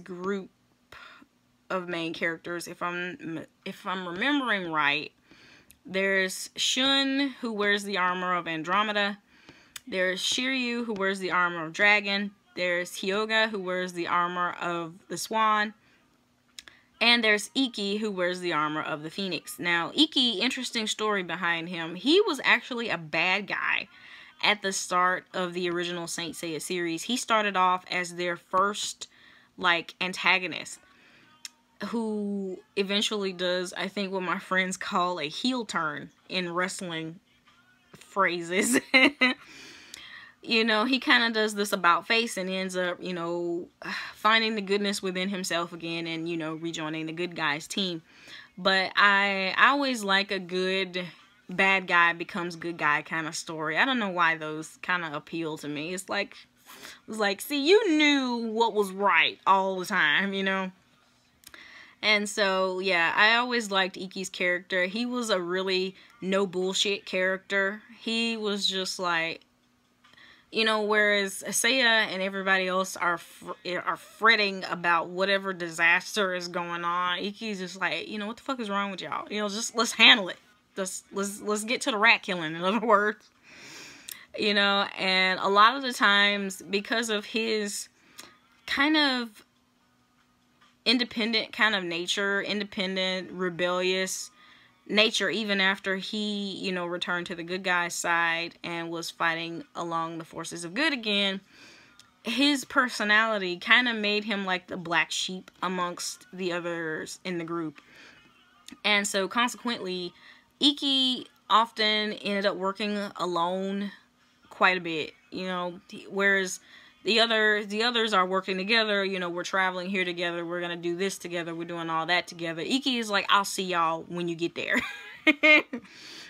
group of main characters, if I'm remembering right, there's Shun, who wears the armor of Andromeda. There's Shiryu, who wears the armor of Dragon. There's Hyoga, who wears the armor of the Swan. And there's Ikki, who wears the armor of the Phoenix. Now, Ikki, interesting story behind him. He was actually a bad guy at the start of the original Saint Seiya series. He started off as their first, like, antagonist, who eventually does, I think, what my friends call a heel turn in wrestling phrases. You know, he kind of does this about face and ends up, you know, finding the goodness within himself again and, you know, rejoining the good guys team. But I always like a good bad guy becomes good guy kind of story. I don't know why those kind of appeal to me. It's like, see, you knew what was right all the time, you know? And so, yeah, I always liked Ikki's character. He was a really no bullshit character. He was just like, you know, whereas Seiya and everybody else are fretting about whatever disaster is going on, Ikki's just like, you know, what the fuck is wrong with y'all? You know, just let's handle it. Let's get to the rat killing, in other words. You know, and a lot of the times, because of his kind of independent kind of nature, independent, rebellious nature, even after he, you know, returned to the good guy's side and was fighting along the forces of good again, his personality kind of made him like the black sheep amongst the others in the group. And so consequently, Ikki often ended up working alone quite a bit, you know, whereas the others are working together, you know, we're traveling here together, we're gonna do this together, we're doing all that together. Ikki is like, I'll see y'all when you get there.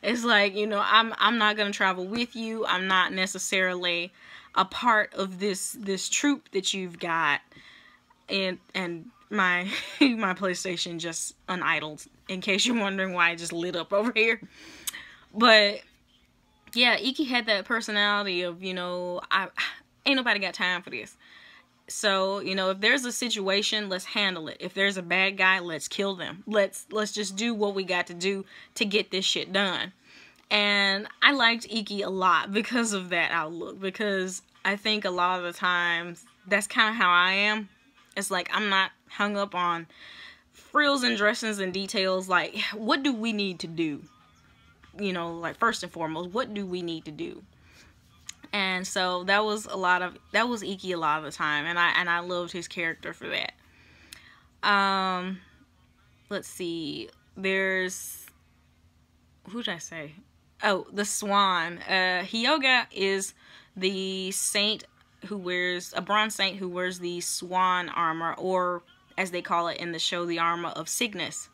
It's like, you know, I'm not gonna travel with you, I'm not necessarily a part of this troop that you've got. And my my PlayStation just unidled, in case you're wondering why it just lit up over here. But yeah, Ikki had that personality of, you know, ain't nobody got time for this. So, you know, if there's a situation, let's handle it. If there's a bad guy, let's kill them. Let's just do what we got to do to get this shit done. And I liked Ikki a lot because of that outlook. Because I think a lot of the times, that's kind of how I am. It's like, I'm not hung up on frills and dressings and details. Like, what do we need to do? You know, like, first and foremost, what do we need to do? And so that was Ikki a lot of the time, and I loved his character for that. Let's see. There's, who did I say? Oh, the Swan. Hyoga is the saint who wears a bronze saint who wears the swan armor, or as they call it in the show, the armor of Cygnus.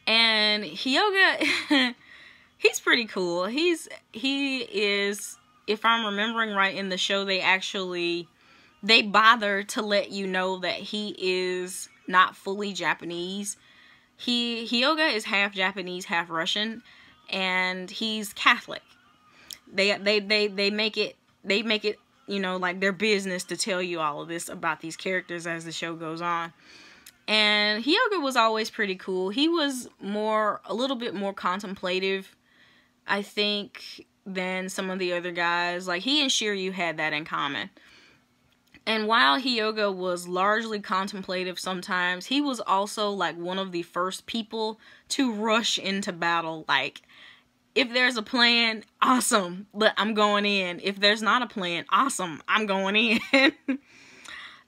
And Hyoga, he's pretty cool. He is, if I'm remembering right, in the show they bother to let you know that he is not fully Japanese. Hyoga is half Japanese, half Russian, and he's Catholic. They make it, you know, like their business to tell you all of this about these characters as the show goes on. And Hyoga was always pretty cool. He was a little bit more contemplative, I think, than some of the other guys. Like, he and Shiryu had that in common. And while Hyoga was largely contemplative sometimes, he was also like one of the first people to rush into battle. Like, if there's a plan, awesome, but I'm going in. If there's not a plan, awesome, I'm going in.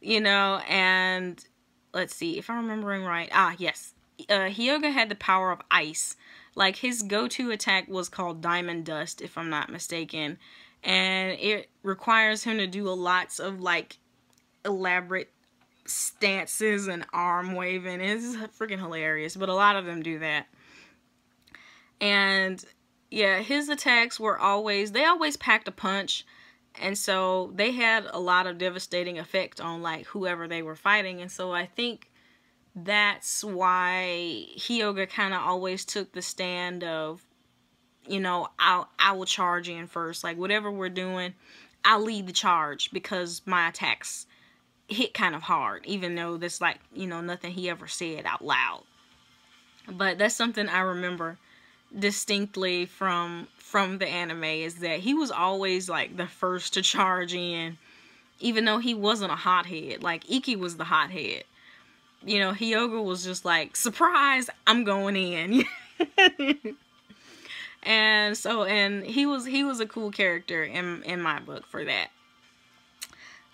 You know, and let's see, if I'm remembering right. Yes. Hyoga had the power of ice. Like, his go-to attack was called Diamond Dust, if I'm not mistaken. And it requires him to do lots of, like, elaborate stances and arm waving. It's freaking hilarious, but a lot of them do that. And yeah, his attacks were they always packed a punch, and so they had a lot of devastating effect on, like, whoever they were fighting. And so I think that's why Hyoga kind of always took the stand of, you know, I will charge in first. Like, whatever we're doing, I'll lead the charge because my attacks hit kind of hard, even though that's like, you know, nothing he ever said out loud. But that's something I remember distinctly from the anime, is that he was always like the first to charge in, even though he wasn't a hothead. Like, Ikki was the hothead. You know, Hyoga was just like, surprise, I'm going in. And so, and he was a cool character in my book for that.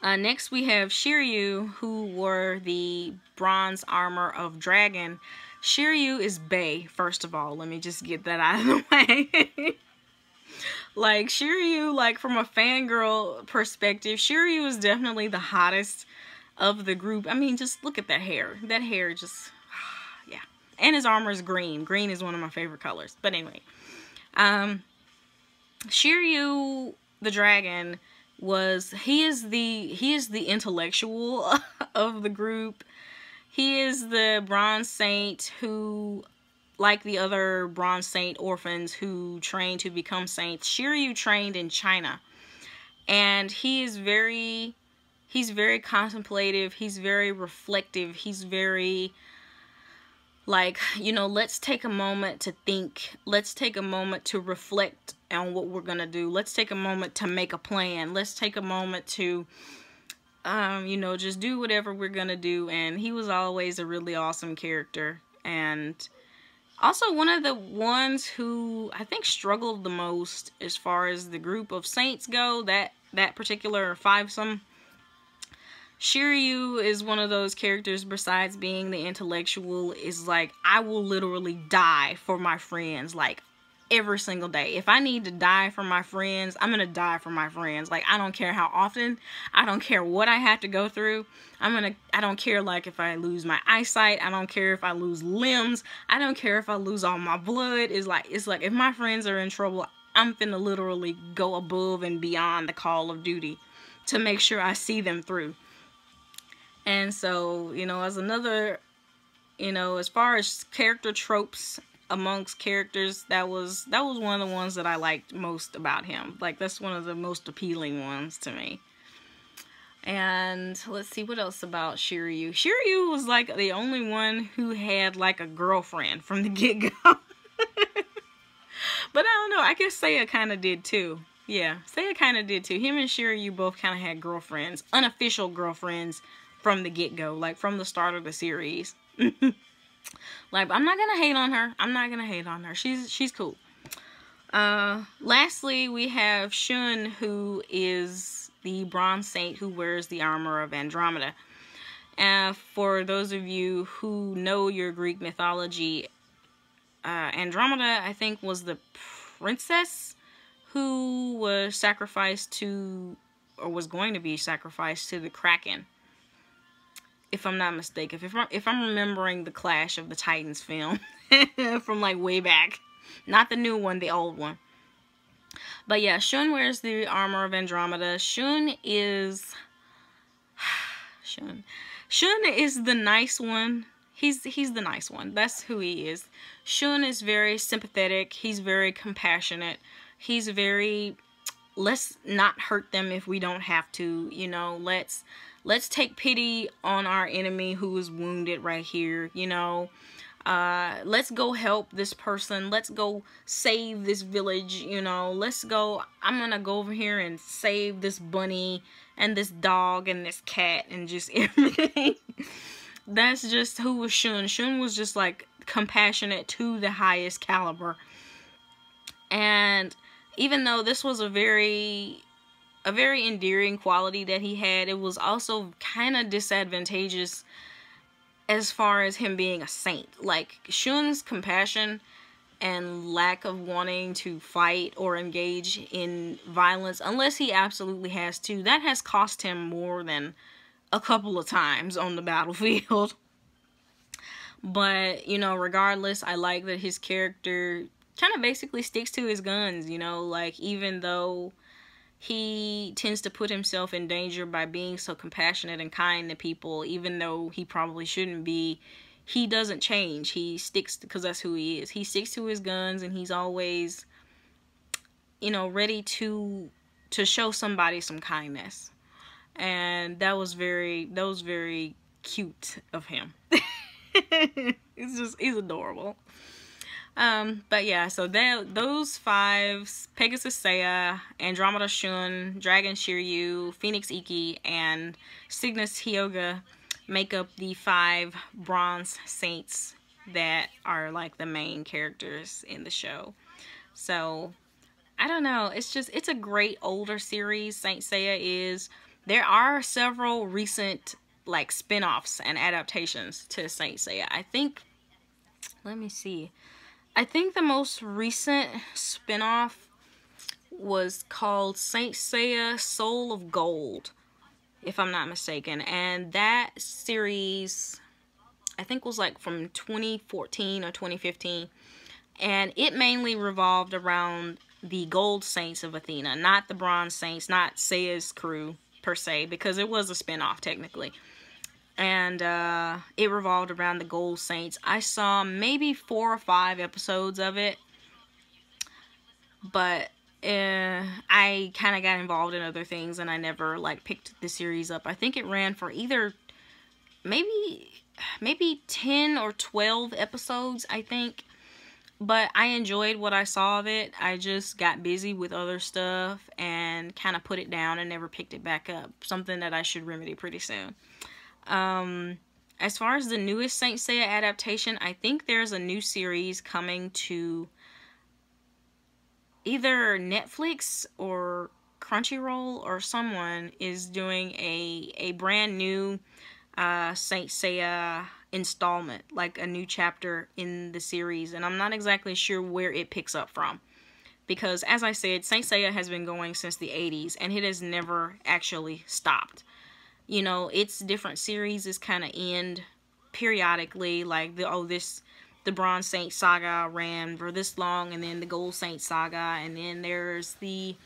Next we have Shiryu, who wore the bronze armor of dragon. Shiryu is bae, first of all. Let me just get that out of the way. Like, Shiryu, like, from a fangirl perspective, Shiryu is definitely the hottest of the group. I mean, just look at that hair. That hair just, yeah. And his armor is green. Green is one of my favorite colors. But anyway, Shiryu the dragon he is the intellectual of the group. He is the bronze saint who, like the other bronze saint orphans who trained to become saints, Shiryu trained in China. And he's very contemplative, he's very reflective, he's very, like, you know, let's take a moment to think, let's take a moment to reflect on what we're gonna do, let's take a moment to make a plan, let's take a moment to you know, just do whatever we're gonna do. And he was always a really awesome character, and also one of the ones who I think struggled the most as far as the group of saints go, that particular fivesome. Shiryu is one of those characters, besides being the intellectual, is like, I will literally die for my friends, like, every single day. If I need to die for my friends, I'm gonna die for my friends. Like, I don't care how often, I don't care what I have to go through. I don't care, like, if I lose my eyesight, I don't care if I lose limbs, I don't care if I lose all my blood. It's like if my friends are in trouble, I'm finna literally go above and beyond the call of duty to make sure I see them through. And so, you know, as another, you know, as far as character tropes amongst characters, that was one of the ones that I liked most about him. Like, that's one of the most appealing ones to me. And let's see, what else about Shiryu? Shiryu was like the only one who had like a girlfriend from the get-go. But I don't know, I guess Seiya kind of did too. Yeah, Seiya kind of did too. Him and Shiryu both kind of had girlfriends, unofficial girlfriends from the get-go, like from the start of the series. Like, I'm not gonna hate on her. I'm not gonna hate on her. She's cool. Lastly, we have Shun, who is the bronze saint who wears the armor of Andromeda. For those of you who know your Greek mythology, Andromeda, I think, was the princess who was sacrificed to, or was going to be sacrificed to, the Kraken. If I'm not mistaken, if I'm remembering the Clash of the Titans film from like way back, not the new one, the old one. But yeah, Shun wears the armor of Andromeda. Shun is the nice one. He's the nice one. That's who he is. Shun is very sympathetic. He's very compassionate. He's very, let's not hurt them if we don't have to. You know, let's take pity on our enemy who is wounded right here, you know. Let's go help this person. Let's go save this village, you know. Let's go. I'm gonna go over here and save this bunny and this dog and this cat and just everything. That's just who was Shun. Shun was just like compassionate to the highest caliber. And even though this was a very endearing quality that he had, it was also kind of disadvantageous as far as him being a saint. Like, Shun's compassion and lack of wanting to fight or engage in violence, unless he absolutely has to, that has cost him more than a couple of times on the battlefield. But, you know, regardless, I like that his character kind of basically sticks to his guns, you know. Like, even though he tends to put himself in danger by being so compassionate and kind to people, even though he probably shouldn't be, he doesn't change. He sticks, because that's who he is. He sticks to his guns, and he's always, you know, ready to show somebody some kindness. and that was very cute of him. He's adorable. But yeah, so those 5, Pegasus Seiya, Andromeda Shun, Dragon Shiryu, Phoenix Ikki, and Cygnus Hyoga make up the 5 bronze saints that are like the main characters in the show. So I don't know, it's a great older series. Saint Seiya is. There are several recent like spin-offs and adaptations to Saint Seiya. I think, let me see, I think the most recent spin-off was called Saint Seiya Soul of Gold, if I'm not mistaken. And that series, I think, was like from 2014 or 2015. And it mainly revolved around the Gold Saints of Athena, not the Bronze Saints, not Seiya's crew per se, because it was a spin-off technically. And it revolved around the Gold Saints. I saw maybe 4 or 5 episodes of it, but I kind of got involved in other things, and I never like picked the series up. I think it ran for either maybe 10 or 12 episodes, I think. But I enjoyed what I saw of it. I just got busy with other stuff and kind of put it down and never picked it back up. Something that I should remedy pretty soon. As far as the newest Saint Seiya adaptation, I think there's a new series coming to either Netflix or Crunchyroll, or someone is doing a brand new Saint Seiya installment, like a new chapter in the series, and I'm not exactly sure where it picks up from, because as I said, Saint Seiya has been going since the 80s and it has never actually stopped. You know, its different series is kind of end periodically, like the Bronze Saint saga ran for this long, and then the Gold Saint saga, and then there's the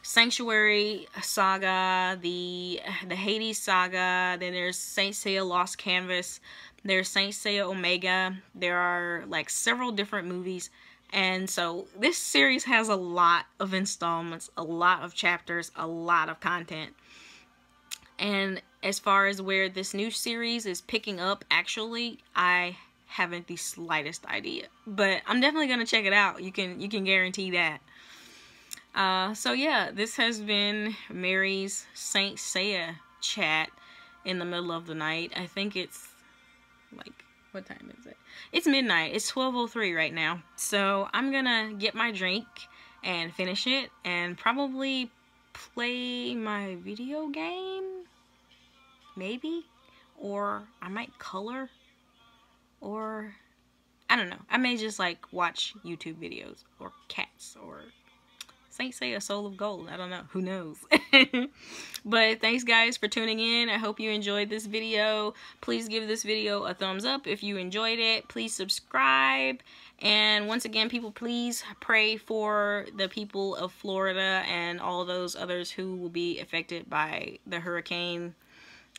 Sanctuary saga, the Hades saga, then there's Saint Seiya Lost Canvas, there's Saint Seiya Omega. There are like several different movies, and so this series has a lot of installments, a lot of chapters, a lot of content. And as far as where this new series is picking up, actually, I haven't the slightest idea, but I'm definitely gonna check it out. You can guarantee that. So yeah, this has been Mary's Saint Seiya chat in the middle of the night. I think it's like, what time is it? It's midnight. It's 12:03 right now. So I'm gonna get my drink and finish it and probably play my video game, maybe, or I might color, or I don't know. I may just like watch YouTube videos or cats or Saint Seiya Soul of Gold. I don't know. Who knows? But thanks guys for tuning in. I hope you enjoyed this video. Please give this video a thumbs up if you enjoyed it. Please subscribe. And once again, people, please pray for the people of Florida and all those others who will be affected by the hurricane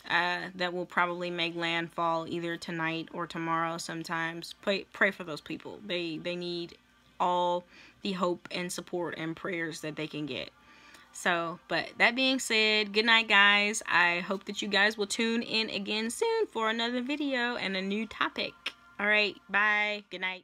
that will probably make landfall either tonight or tomorrow sometimes. Pray for those people. They need all the hope and support and prayers that they can get. So, but that being said, good night guys. I hope that you guys will tune in again soon for another video and a new topic. Alright, bye. Good night.